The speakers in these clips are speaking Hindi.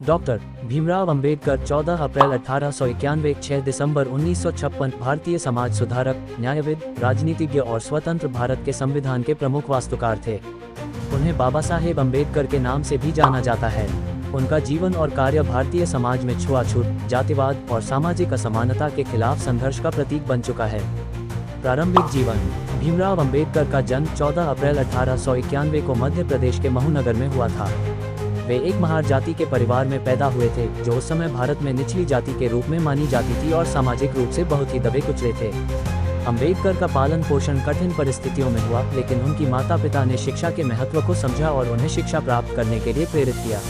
डॉक्टर भीमराव अंबेडकर 14 अप्रैल 1891 6 दिसंबर 1956 भारतीय समाज सुधारक, न्यायविद, राजनीतिज्ञ और स्वतंत्र भारत के संविधान के प्रमुख वास्तुकार थे। उन्हें बाबा साहेब अंबेडकर के नाम से भी जाना जाता है। उनका जीवन और कार्य भारतीय समाज में छुआछूत, जातिवाद और सामाजिक असमानता के खिलाफ संघर्ष का प्रतीक बन चुका है। प्रारंभिक जीवन। भीमराव अंबेडकर का जन्म 14 अप्रैल 1891 को मध्य प्रदेश के महू नगर में हुआ था। वे एक महार जाति के परिवार में पैदा हुए थे, जो उस समय भारत में निचली जाति के रूप में मानी जाती थी और सामाजिक रूप से बहुत ही दबे कुचले थे। अंबेडकर का पालन पोषण कठिन परिस्थितियों में हुआ, लेकिन उनकी माता पिता ने शिक्षा के महत्व को समझा और उन्हें शिक्षा प्राप्त करने के लिए प्रेरित किया।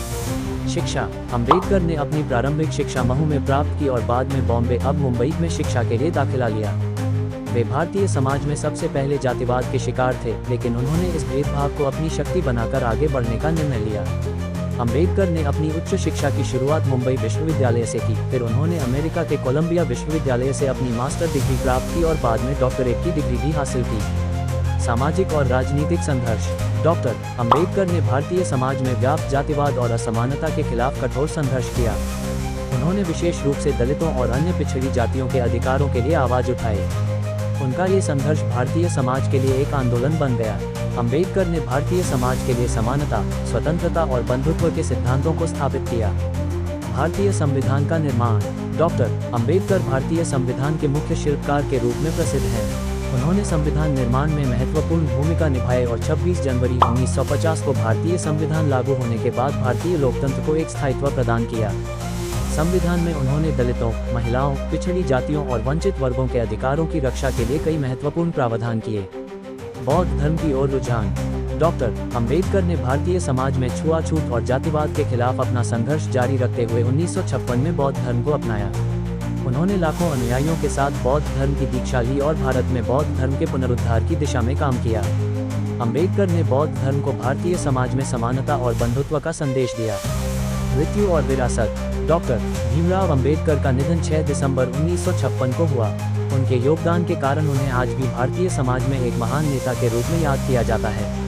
शिक्षा। अंबेडकर ने अपनी प्रारंभिक शिक्षा महू में प्राप्त की और बाद में बॉम्बे अब मुंबई में शिक्षा के लिए दाखिला लिया। वे भारतीय समाज में सबसे पहले जातिवाद के शिकार थे, लेकिन उन्होंने इस भेदभाव को अपनी शक्ति बनाकर आगे बढ़ने का निर्णय लिया। अंबेडकर ने अपनी उच्च शिक्षा की शुरुआत मुंबई विश्वविद्यालय से की, फिर उन्होंने अमेरिका के कोलंबिया विश्वविद्यालय से अपनी मास्टर डिग्री प्राप्त की और बाद में डॉक्टरेट की डिग्री भी हासिल की। सामाजिक और राजनीतिक संघर्ष। डॉक्टर अंबेडकर ने भारतीय समाज में व्याप्त जातिवाद और असमानता के खिलाफ कठोर संघर्ष किया। उन्होंने विशेष रूप से दलितों और अन्य पिछड़ी जातियों के अधिकारों के लिए आवाज उठाई। उनका ये संघर्ष भारतीय समाज के लिए एक आंदोलन बन गया। अंबेडकर ने भारतीय समाज के लिए समानता, स्वतंत्रता और बंधुत्व के सिद्धांतों को स्थापित किया। भारतीय संविधान का निर्माण। डॉक्टर अंबेडकर भारतीय संविधान के मुख्य शिल्पकार के रूप में प्रसिद्ध हैं। उन्होंने संविधान निर्माण में महत्वपूर्ण भूमिका निभाई और 26 जनवरी 1950 को भारतीय संविधान लागू होने के बाद भारतीय लोकतंत्र को एक स्थायित्व प्रदान किया। संविधान में उन्होंने दलितों, महिलाओं, पिछड़ी जातियों और वंचित वर्गों के अधिकारों की रक्षा के लिए कई महत्वपूर्ण प्रावधान किए। बौद्ध धर्म की ओर रुझान। डॉक्टर अंबेडकर ने भारतीय समाज में छुआछूत और जातिवाद के खिलाफ अपना संघर्ष जारी रखते हुए 1956 में बौद्ध धर्म को अपनाया। उन्होंने लाखों अनुयायियों के साथ बौद्ध धर्म की दीक्षा ली और भारत में बौद्ध धर्म के पुनरुद्धार की दिशा में काम किया। अंबेडकर ने बौद्ध धर्म को भारतीय समाज में समानता और बंधुत्व का संदेश दिया। मृत्यु और विरासत। डॉक्टर भीमराव अंबेडकर का निधन 6 दिसंबर 1956 को हुआ। उनके योगदान के कारण उन्हें आज भी भारतीय समाज में एक महान नेता के रूप में याद किया जाता है।